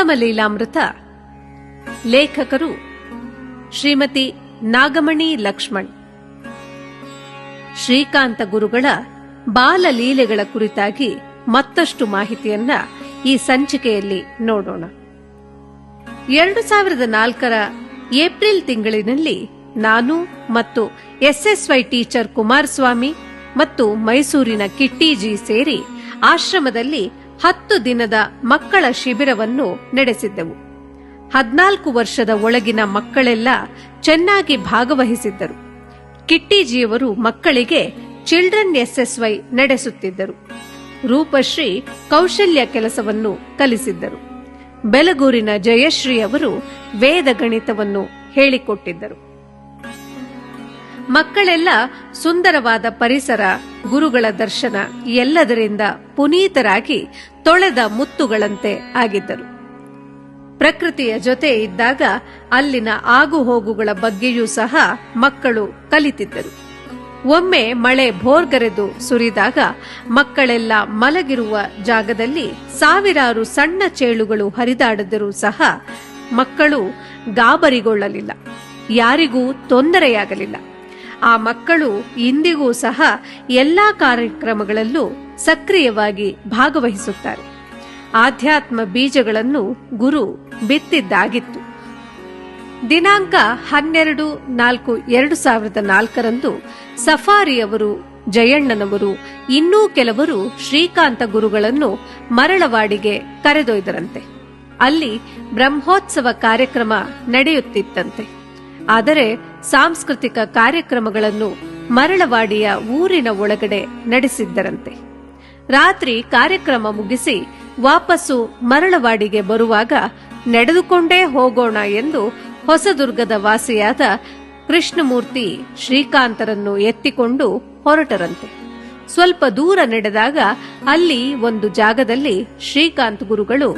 ಉತ್ತಮ ಲೀಲಾಮೃತ. ಲೇಖಕರು ಶ್ರೀಮತಿ ನಾಗಮಣಿ ಲಕ್ಷ್ಮಣ್. ಶ್ರೀಕಾಂತ ಗುರುಗಳ ಬಾಲಲೀಲೆಗಳ ಕುರಿತಾಗಿ ಮತ್ತಷ್ಟು ಮಾಹಿತಿಯನ್ನ ಈ ಸಂಚಿಕೆಯಲ್ಲಿ ನೋಡೋಣ. 2004 ಏಪ್ರಿಲ್ ತಿಂಗಳಿನಲ್ಲಿ ನಾನು ಮತ್ತು SSY ಟೀಚರ್ ಕುಮಾರಸ್ವಾಮಿ ಮತ್ತು ಮೈಸೂರಿನ ಕಿಟ್ಟಿಜಿ ಸೇರಿ ಆಶ್ರಮದಲ್ಲಿ 10 ದಿನದ ಮಕ್ಕಳ ಶಿಬಿರವನ್ನು ನಡೆಸಿದ್ದೆವು. 14 ವರ್ಷದ ಒಳಗಿನ ಮಕ್ಕಳೆಲ್ಲ ಚೆನ್ನಾಗಿ ಭಾಗವಹಿಸಿದ್ದರು. ಕಿಟ್ಟಿಜಿಯವರು ಮಕ್ಕಳಿಗೆ ಚಿಲ್ಡ್ರನ್ SSY ನಡೆಸುತ್ತಿದ್ದರು. ರೂಪಶ್ರೀ ಕೌಶಲ್ಯ ಕೆಲಸವನ್ನು ಕಲಿಸಿದ್ದರು. ಬೆಲಗೂರಿನ ಜಯಶ್ರೀ ಅವರು ವೇದ ಗಣಿತವನ್ನು ಹೇಳಿಕೊಟ್ಟಿದ್ದರು. ಮಕ್ಕಳೆಲ್ಲ ಸುಂದರವಾದ ಪರಿಸರ, ಗುರುಗಳ ದರ್ಶನ ಎಲ್ಲದರಿಂದ ಪುನೀತರಾಗಿ ತೊಳೆದ ಮುತ್ತುಗಳಂತೆ ಆಗಿದ್ದರು. ಪ್ರಕೃತಿಯ ಜೊತೆ ಇದ್ದಾಗ ಅಲ್ಲಿನ ಆಗುಹೋಗುಗಳ ಬಗ್ಗೆಯೂ ಸಹ ಮಕ್ಕಳು ಕಲಿತಿದ್ದರು. ಒಮ್ಮೆ ಮಳೆ ಭೋರ್ಗರೆದು ಸುರಿದಾಗ ಮಕ್ಕಳೆಲ್ಲ ಮಲಗಿರುವ ಜಾಗದಲ್ಲಿ ಸಾವಿರಾರು ಸಣ್ಣ ಚೇಳುಗಳು ಹರಿದಾಡಿದರೂ ಸಹ ಮಕ್ಕಳು ಗಾಬರಿಗೊಳ್ಳಲಿಲ್ಲ. ಯಾರಿಗೂ ತೊಂದರೆಯಾಗಲಿಲ್ಲ. ಆ ಮಕ್ಕಳು ಇಂದಿಗೂ ಸಹ ಎಲ್ಲಾ ಕಾರ್ಯಕ್ರಮಗಳಲ್ಲೂ ಸಕ್ರಿಯವಾಗಿ ಭಾಗವಹಿಸುತ್ತಾರೆ. ಆಧ್ಯಾತ್ಮ ಬೀಜಗಳನ್ನು ಗುರು ಬಿತ್ತಿದ್ದಾಗಿತ್ತು. ದಿನಾಂಕ 12/4/2004 ಸಫಾರಿಯವರು, ಜಯಣ್ಣನವರು, ಇನ್ನೂ ಕೆಲವರು ಶ್ರೀಕಾಂತ ಗುರುಗಳನ್ನು ಮರಳವಾಡಿಗೆ ಕರೆದೊಯ್ದರಂತೆ. ಅಲ್ಲಿ ಬ್ರಹ್ಮೋತ್ಸವ ಕಾರ್ಯಕ್ರಮ ನಡೆಯುತ್ತಿತ್ತಂತೆ. ಆದರೆ ಸಾಂಸ್ಕೃತಿಕ ಕಾರ್ಯಕ್ರಮಗಳನ್ನು ಮರಳವಾಡಿಯ ಊರಿನ ಒಳಗಡೆ ನಡೆಸಿದ್ದರಂತೆ. ರಾತ್ರಿ ಕಾರ್ಯಕ್ರಮ ಮುಗಿಸಿ ವಾಪಸ್ಸು ಮರಳವಾಡಿಗೆ ಬರುವಾಗ ನಡೆದುಕೊಂಡೇ ಹೋಗೋಣ ಎಂದು ಹೊಸದುರ್ಗದ ವಾಸಿಯಾದ ಕೃಷ್ಣಮೂರ್ತಿ ಶ್ರೀಕಾಂತರನ್ನು ಎತ್ತಿಕೊಂಡು ಹೊರಟರಂತೆ. ಸ್ವಲ್ಪ ದೂರ ನಡೆದಾಗ ಅಲ್ಲಿ ಒಂದು ಜಾಗದಲ್ಲಿ ಶ್ರೀಕಾಂತ್ ಗುರುಗಳು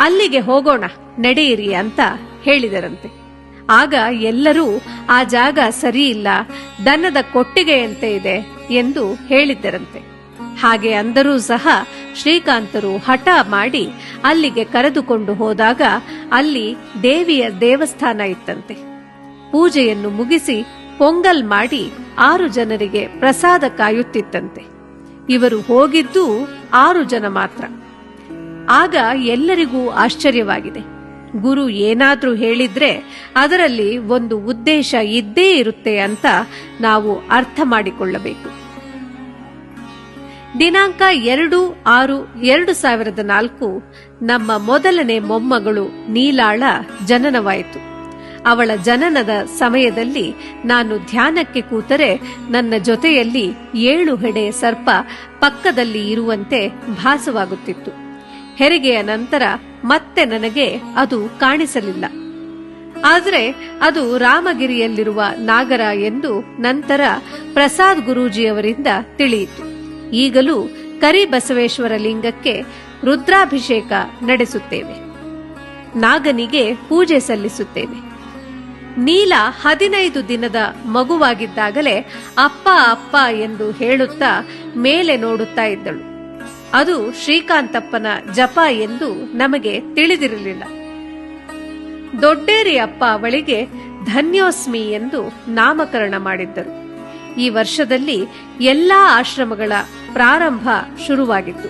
ಅಲ್ಲಿಗೆ ಹೋಗೋಣ ನಡೆಯಿರಿ ಅಂತ ಹೇಳಿದರಂತೆ. ಆಗ ಎಲ್ಲರೂ ಆ ಜಾಗ ಸರಿಯಿಲ್ಲ, ದನದ ಕೊಟ್ಟಿಗೆಯಂತೆ ಇದೆ ಎಂದು ಹೇಳಿದ್ದರಂತೆ. ಹಾಗೆ ಅಂದರೂ ಸಹ ಶ್ರೀಕಾಂತರು ಹಠ ಮಾಡಿ ಅಲ್ಲಿಗೆ ಕರೆದುಕೊಂಡು ಹೋದಾಗ ಅಲ್ಲಿ ದೇವಿಯ ದೇವಸ್ಥಾನ ಇತ್ತಂತೆ. ಪೂಜೆಯನ್ನು ಮುಗಿಸಿ ಪೊಂಗಲ್ ಮಾಡಿ 6 ಜನರಿಗೆ ಪ್ರಸಾದ ಕಾಯುತ್ತಿತ್ತಂತೆ. ಇವರು ಹೋಗಿದ್ದು 6 ಜನ ಮಾತ್ರ. ಆಗ ಎಲ್ಲರಿಗೂ ಆಶ್ಚರ್ಯವಾಗಿದೆ. ಗುರು ಏನಾದ್ರೂ ಹೇಳಿದ್ರೆ ಅದರಲ್ಲಿ ಒಂದು ಉದ್ದೇಶ ಇದ್ದೇ ಇರುತ್ತೆ ಅಂತ ನಾವು ಅರ್ಥ ಮಾಡಿಕೊಳ್ಳಬೇಕು. ದಿನಾಂಕ 2/6/2004 ನಮ್ಮ ಮೊದಲನೇ ಮೊಮ್ಮಗಳು ನೀಲಾಳ ಜನನವಾಯಿತು. ಅವಳ ಜನನದ ಸಮಯದಲ್ಲಿ ನಾನು ಧ್ಯಾನಕ್ಕೆ ಕೂತರೆ ನನ್ನ ಜೊತೆಯಲ್ಲಿ 7 ಹೆಡೆ ಸರ್ಪ ಪಕ್ಕದಲ್ಲಿ ಇರುವಂತೆ ಭಾಸವಾಗುತ್ತಿತ್ತು. ಹೆರಿಗೆಯ ನಂತರ ಮತ್ತೆ ನನಗೆ ಅದು ಕಾಣಿಸಲಿಲ್ಲ. ಆದರೆ ಅದು ರಾಮಗಿರಿಯಲ್ಲಿರುವ ನಾಗರ ಎಂದು ನಂತರ ಪ್ರಸಾದ್ ಗುರೂಜಿಯವರಿಂದ ತಿಳಿಯಿತು. ಈಗಲೂ ಕರಿಬಸವೇಶ್ವರ ಲಿಂಗಕ್ಕೆ ರುದ್ರಾಭಿಷೇಕ ನಡೆಸುತ್ತೇವೆ. ನಾಗನಿಗೆ ಪೂಜೆ ಸಲ್ಲಿಸುತ್ತೇವೆ. ನೀಲ 15 ದಿನದ ಮಗುವಾಗಿದ್ದಾಗಲೇ ಅಪ್ಪ ಅಪ್ಪ ಎಂದು ಹೇಳುತ್ತಾ ಮೇಲೆ ನೋಡುತ್ತಾ ಇದ್ದಳು. ಅದು ಶ್ರೀಕಾಂತಪ್ಪನ ಜಪ ಎಂದು ನಮಗೆ ತಿಳಿದಿರಲಿಲ್ಲ. ದೊಡ್ಡೇರಿ ಅಪ್ಪ ಅವಳಿಗೆ ಧನ್ಯೋಸ್ಮಿ ಎಂದು ನಾಮಕರಣ ಮಾಡಿದ್ದರು. ಈ ವರ್ಷದಲ್ಲಿ ಎಲ್ಲಾ ಆಶ್ರಮಗಳ ಪ್ರಾರಂಭ ಶುರುವಾಗಿತ್ತು.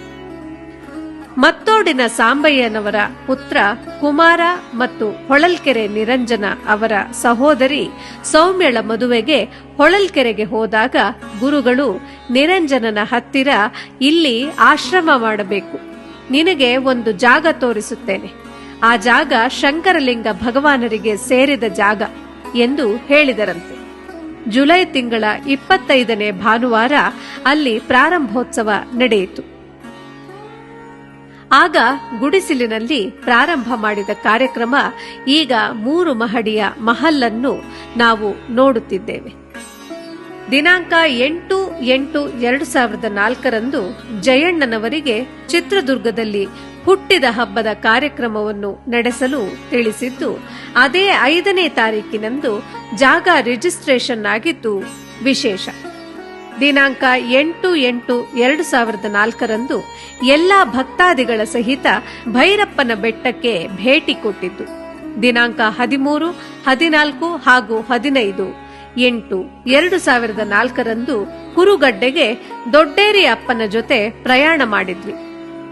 ಮತ್ತೋಡಿನ ಸಾಂಬಯ್ಯನವರ ಪುತ್ರ ಕುಮಾರ ಮತ್ತು ಹೊಳಲ್ಕೆರೆ ನಿರಂಜನ ಅವರ ಸಹೋದರಿ ಸೌಮ್ಯಳ ಮದುವೆಗೆ ಹೊಳಲ್ಕೆರೆಗೆ ಹೋದಾಗ ಗುರುಗಳು ನಿರಂಜನನ ಹತ್ತಿರ ಇಲ್ಲಿ ಆಶ್ರಮ ಮಾಡಬೇಕು, ನಿನಗೆ ಒಂದು ಜಾಗ ತೋರಿಸುತ್ತೇನೆ, ಆ ಜಾಗ ಶಂಕರಲಿಂಗ ಭಗವಾನರಿಗೆ ಸೇರಿದ ಜಾಗ ಎಂದು ಹೇಳಿದರಂತೆ. ಜುಲೈ ತಿಂಗಳ 25ನೇ ಭಾನುವಾರ ಅಲ್ಲಿ ಪ್ರಾರಂಭೋತ್ಸವ ನಡೆಯಿತು. ಆಗ ಗುಡಿಸಿಲಿನಲ್ಲಿ ಪ್ರಾರಂಭ ಮಾಡಿದ ಕಾರ್ಯಕ್ರಮ ಈಗ 3 ಮಹಡಿಯ ಮಹಲ್ಲನ್ನು ನಾವು ನೋಡುತ್ತಿದ್ದೇವೆ. ದಿನಾಂಕ 8/8/2004 ಜಯಣ್ಣನವರಿಗೆ ಚಿತ್ರದುರ್ಗದಲ್ಲಿ ಹುಟ್ಟಿದ ಹಬ್ಬದ ಕಾರ್ಯಕ್ರಮವನ್ನು ನಡೆಸಲು ತಿಳಿಸಿದ್ದು, ಅದೇ 5ನೇ ತಾರೀಕಿನಂದು ಜಾಗ ರಿಜಿಸ್ಟ್ರೇಷನ್ ಆಗಿದ್ದು ವಿಶೇಷ. ದಿನಾಂಕ 8/8/2004 ಎಲ್ಲಾ ಭಕ್ತಾದಿಗಳ ಸಹಿತ ಭೈರಪ್ಪನ ಬೆಟ್ಟಕ್ಕೆ ಭೇಟಿ ಕೊಟ್ಟಿದ್ದು. ದಿನಾಂಕ 13, 14 ಹಾಗೂ 15/8/2004 ಕುರುಗಡ್ಡೆಗೆ ದೊಡ್ಡೇರಿ ಅಪ್ಪನ ಜೊತೆ ಪ್ರಯಾಣ ಮಾಡಿದ್ವಿ.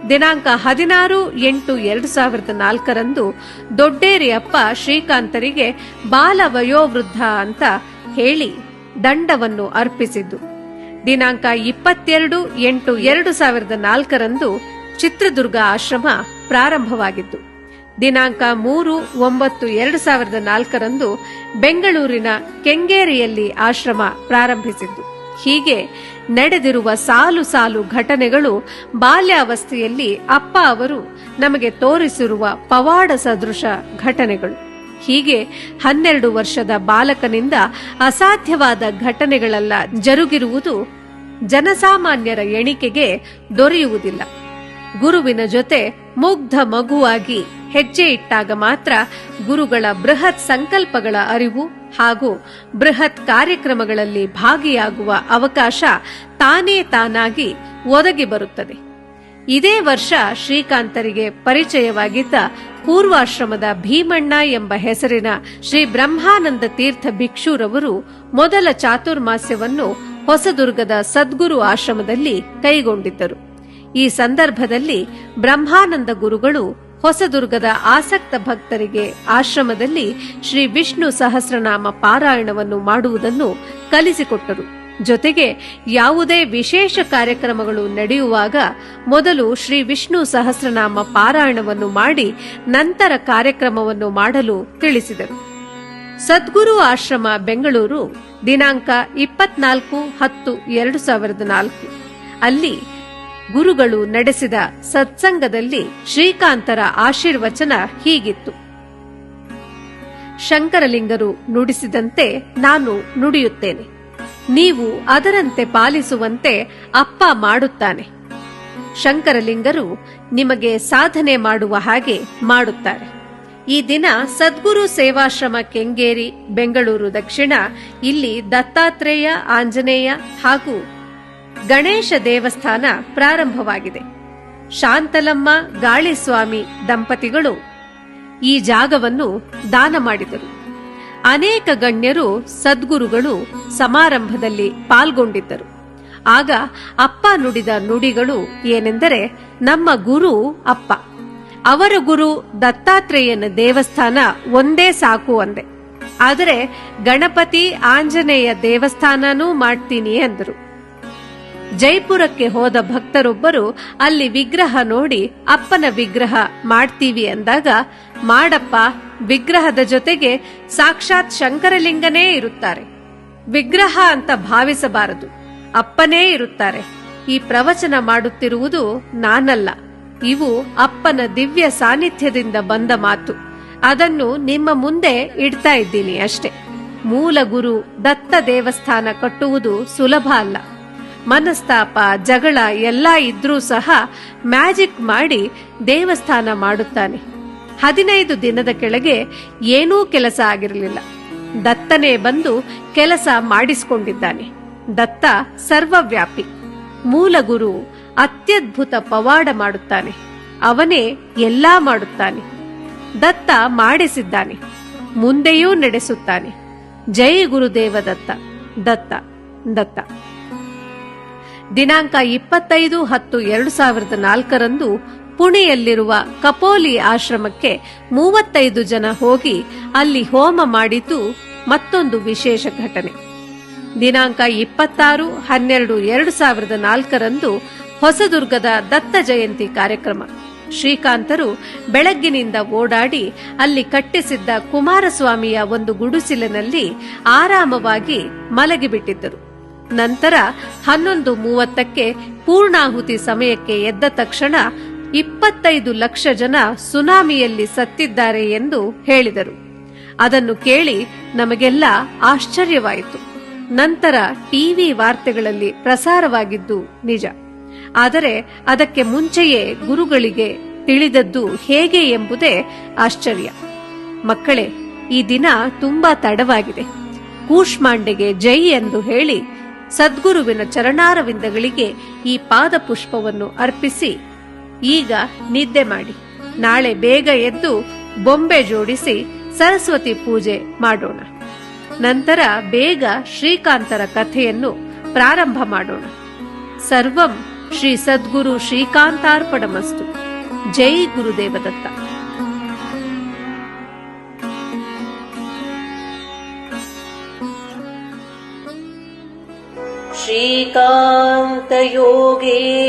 ದಿನಾಂಕ 16/8/2004 ದೊಡ್ಡೇರಿ ಅಪ್ಪ ಶ್ರೀಕಾಂತರಿಗೆ ಬಾಲ ವಯೋವೃದ್ಧ ಅಂತ ಹೇಳಿ ದಂಡವನ್ನು ಅರ್ಪಿಸಿದ್ದು. ದಿನಾಂಕ 22/8/2004 ಚಿತ್ರದುರ್ಗ ಆಶ್ರಮ ಪ್ರಾರಂಭವಾಗಿದ್ದು. ದಿನಾಂಕ 3/9/2004 ಬೆಂಗಳೂರಿನ ಕೆಂಗೇರಿಯಲ್ಲಿ ಆಶ್ರಮ ಪ್ರಾರಂಭಿಸಿದ್ದು. ಹೀಗೆ ನಡೆದಿರುವ ಸಾಲು ಸಾಲು ಘಟನೆಗಳು ಬಾಲ್ಯಾವಸ್ಥೆಯಲ್ಲಿ ಅಪ್ಪ ಅವರು ನಮಗೆ ತೋರಿಸಿರುವ ಪವಾಡ ಸದೃಶ ಘಟನೆಗಳು. ಹೀಗೆ 12 ವರ್ಷದ ಬಾಲಕನಿಂದ ಅಸಾಧ್ಯವಾದ ಘಟನೆಗಳೆಲ್ಲ ಜರುಗಿರುವುದು ಜನಸಾಮಾನ್ಯರ ಎಣಿಕೆಗೆ ದೊರೆಯುವುದಿಲ್ಲ. ಗುರುವಿನ ಜೊತೆ ಮುಗ್ಧ ಮಗುವಾಗಿ ಹೆಜ್ಜೆ ಇಟ್ಟಾಗ ಮಾತ್ರ ಗುರುಗಳ ಬೃಹತ್ ಸಂಕಲ್ಪಗಳ ಅರಿವು ಹಾಗೂ ಬೃಹತ್ ಕಾರ್ಯಕ್ರಮಗಳಲ್ಲಿ ಭಾಗಿಯಾಗುವ ಅವಕಾಶ ತಾನೇ ತಾನಾಗಿ ಒದಗಿ ಬರುತ್ತದೆ. ಇದೇ ವರ್ಷ ಶ್ರೀಕಾಂತರಿಗೆ ಪರಿಚಯವಾಗಿದ್ದ ಪೂರ್ವಾಶ್ರಮದ ಭೀಮಣ್ಣ ಎಂಬ ಹೆಸರಿನ ಶ್ರೀ ಬ್ರಹ್ಮಾನಂದ ತೀರ್ಥ ಭಿಕ್ಷುರವರು ಮೊದಲ ಚಾತುರ್ಮಾಸ್ಯವನ್ನು ಹೊಸದುರ್ಗದ ಸದ್ಗುರು ಆಶ್ರಮದಲ್ಲಿ ಕೈಗೊಂಡಿದ್ದರು. ಈ ಸಂದರ್ಭದಲ್ಲಿ ಬ್ರಹ್ಮಾನಂದ ಗುರುಗಳು ಹೊಸದುರ್ಗದ ಆಸಕ್ತ ಭಕ್ತರಿಗೆ ಆಶ್ರಮದಲ್ಲಿ ಶ್ರೀ ವಿಷ್ಣು ಸಹಸ್ರನಾಮ ಪಾರಾಯಣವನ್ನು ಮಾಡುವುದನ್ನು ಕಲಿಸಿಕೊಟ್ಟರು. ಜೊತೆಗೆ ಯಾವುದೇ ವಿಶೇಷ ಕಾರ್ಯಕ್ರಮಗಳು ನಡೆಯುವಾಗ ಮೊದಲು ಶ್ರೀ ವಿಷ್ಣು ಸಹಸ್ರನಾಮ ಪಾರಾಯಣವನ್ನು ಮಾಡಿ ನಂತರ ಕಾರ್ಯಕ್ರಮವನ್ನು ಮಾಡಲು ತಿಳಿಸಿದರು. ಸದ್ಗುರು ಆಶ್ರಮ ಬೆಂಗಳೂರು ದಿನಾಂಕ 24/10/2004 ಅಲ್ಲಿ ಗುರುಗಳು ನಡೆಸಿದ ಸತ್ಸಂಗದಲ್ಲಿ ಶ್ರೀಕಾಂತರ ಆಶೀರ್ವಚನ ಹೀಗಿತ್ತು: ಶಂಕರಲಿಂಗರು ನುಡಿಸಿದಂತೆ ನಾನು ನುಡಿಯುತ್ತೇನೆ, ನೀವು ಅದರಂತೆ ಪಾಲಿಸುವಂತೆ ಅಪ್ಪ ಮಾಡುತ್ತಾನೆ. ಶಂಕರಲಿಂಗರು ನಿಮಗೆ ಸಾಧನೆ ಮಾಡುವ ಹಾಗೆ ಮಾಡುತ್ತಾರೆ. ಈ ದಿನ ಸದ್ಗುರು ಸೇವಾಶ್ರಮ ಕೆಂಗೇರಿ ಬೆಂಗಳೂರು ದಕ್ಷಿಣ ಇಲ್ಲಿ ದತ್ತಾತ್ರೇಯ, ಆಂಜನೇಯ ಹಾಗೂ ಗಣೇಶ ದೇವಸ್ಥಾನ ಪ್ರಾರಂಭವಾಗಿದೆ. ಶಾಂತಲಮ್ಮ ಗಾಳಿಸ್ವಾಮಿ ದಂಪತಿಗಳು ಈ ಜಾಗವನ್ನು ದಾನ ಮಾಡಿದರು. ಅನೇಕ ಗಣ್ಯರು ಸದ್ಗುರುಗಳು ಸಮಾರಂಭದಲ್ಲಿ ಪಾಲ್ಗೊಂಡಿದ್ದರು. ಆಗ ಅಪ್ಪ ನುಡಿದ ನುಡಿಗಳು ಏನೆಂದರೆ, ನಮ್ಮ ಗುರು ಅಪ್ಪ, ಅವರ ಗುರು ದತ್ತಾತ್ರೇಯನ ದೇವಸ್ಥಾನ ಒಂದೇ ಸಾಕು ಅಂದೆ, ಆದರೆ ಗಣಪತಿ ಆಂಜನೇಯ ದೇವಸ್ಥಾನನೂ ಮಾಡ್ತೀನಿ ಅಂದರು. ಜೈಪುರಕ್ಕೆ ಹೋದ ಭಕ್ತರೊಬ್ಬರು ಅಲ್ಲಿ ವಿಗ್ರಹ ನೋಡಿ ಅಪ್ಪನ ವಿಗ್ರಹ ಮಾಡ್ತೀವಿ ಅಂದಾಗ, ಮಾಡಪ್ಪ, ವಿಗ್ರಹದ ಜೊತೆಗೆ ಸಾಕ್ಷಾತ್ ಶಂಕರಲಿಂಗನೇ ಇರುತ್ತಾರೆ, ವಿಗ್ರಹ ಅಂತ ಭಾವಿಸಬಾರದು, ಅಪ್ಪನೇ ಇರುತ್ತಾರೆ. ಈ ಪ್ರವಚನ ಮಾಡುತ್ತಿರುವುದು ನಾನಲ್ಲ, ಇವು ಅಪ್ಪನ ದಿವ್ಯ ಸಾನ್ನಿಧ್ಯದಿಂದ ಬಂದ ಮಾತು. ಅದನ್ನು ನಿಮ್ಮ ಮುಂದೆ ಇಡ್ತಾ ಇದ್ದೀನಿ ಅಷ್ಟೇ. ಮೂಲ ಗುರು ದತ್ತ ದೇವಸ್ಥಾನ ಕಟ್ಟುವುದು ಸುಲಭ ಅಲ್ಲ. ಮನಸ್ತಾಪ, ಜಗಳ ಎಲ್ಲ ಇದ್ರೂ ಸಹ ಮ್ಯಾಜಿಕ್ ಮಾಡಿ ದೇವಸ್ಥಾನ ಮಾಡುತ್ತಾನೆ. 15 ದಿನದ ಕೆಳಗೆ ಏನೂ ಕೆಲಸ ಆಗಿರಲಿಲ್ಲ. ದತ್ತನೇ ಬಂದು ಕೆಲಸ ಮಾಡಿಸಿಕೊಂಡಿದ್ದಾನೆ. ದತ್ತ ಸರ್ವವ್ಯಾಪಿ. ಮೂಲ ಗುರು ಅತ್ಯದ್ಭುತ ಪವಾಡ ಮಾಡುತ್ತಾನೆ. ಅವನೇ ಎಲ್ಲಾ ಮಾಡುತ್ತಾನೆ. ದತ್ತ ಮಾಡಿಸಿದ್ದಾನೆ, ಮುಂದೆಯೂ ನಡೆಸುತ್ತಾನೆ. ಜೈ ಗುರುದೇವ ದತ್ತ. ದತ್ತ ದತ್ತ. ದಿನಾಂಕ 25/10/2004 ಪುಣೆಯಲ್ಲಿರುವ ಕಪೋಲಿ ಆಶ್ರಮಕ್ಕೆ 35 ಜನ ಹೋಗಿ ಅಲ್ಲಿ ಹೋಮ ಮಾಡಿದ್ದು ಮತ್ತೊಂದು ವಿಶೇಷ ಘಟನೆ. ದಿನಾಂಕ 26/12/2004 ಹೊಸದುರ್ಗದ ದತ್ತ ಜಯಂತಿ ಕಾರ್ಯಕ್ರಮ. ಶ್ರೀಕಾಂತರು ಬೆಳಗ್ಗಿನಿಂದ ಓಡಾಡಿ ಅಲ್ಲಿ ಕಟ್ಟಿಸಿದ್ದ ಕುಮಾರಸ್ವಾಮಿಯ ಒಂದು ಗುಡಿಸಿಲಿನಲ್ಲಿ ಆರಾಮವಾಗಿ ಮಲಗಿಬಿಟ್ಟಿದ್ದರು. ನಂತರ 11:30ಕ್ಕೆ ಪೂರ್ಣಾಹುತಿ ಸಮಯಕ್ಕೆ ಎದ್ದ ತಕ್ಷಣ 25 ಲಕ್ಷ ಜನ ಸುನಾಮಿಯಲ್ಲಿ ಸತ್ತಿದ್ದಾರೆ ಎಂದು ಹೇಳಿದರು. ಅದನ್ನು ಕೇಳಿ ನಮಗೆಲ್ಲ ಆಶ್ಚರ್ಯವಾಯಿತು. ನಂತರ ಟಿವಿ ವಾರ್ತೆಗಳಲ್ಲಿ ಪ್ರಸಾರವಾಗಿದ್ದು ನಿಜ. ಆದರೆ ಅದಕ್ಕೆ ಮುಂಚೆಯೇ ಗುರುಗಳಿಗೆ ತಿಳಿದದ್ದು ಹೇಗೆ ಎಂಬುದೇ ಆಶ್ಚರ್ಯ. ಮಕ್ಕಳೇ, ಈ ದಿನ ತುಂಬಾ ತಡವಾಗಿದೆ. ಕೂಷ್ಮಾಂಡೆಗೆ ಜೈ ಎಂದು ಹೇಳಿ ಸದ್ಗುರುವಿನ ಚರಣಾರವಿಂದಗಳಿಗೆ ಈ ಪಾದಪುಷ್ಪವನ್ನು ಅರ್ಪಿಸಿ ಈಗ ನಿದ್ದೆ ಮಾಡಿ. ನಾಳೆ ಬೇಗ ಎದ್ದು ಬೊಂಬೆ ಜೋಡಿಸಿ ಸರಸ್ವತಿ ಪೂಜೆ ಮಾಡೋಣ. ನಂತರ ಬೇಗ ಶ್ರೀಕಾಂತರ ಕಥೆಯನ್ನು ಪ್ರಾರಂಭ ಮಾಡೋಣ. ಸರ್ವಂ ಶ್ರೀ ಸದ್ಗುರು ಶ್ರೀಕಾಂತಾರ್ಪಣಮಸ್ತು. ಜೈ ಗುರುದೇವದತ್ತ. ಶ್ರೀಕಾಂತ ಯೋಗೇಂದ್ರಮಹಂ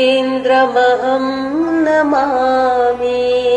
ನಮಾಮಿ.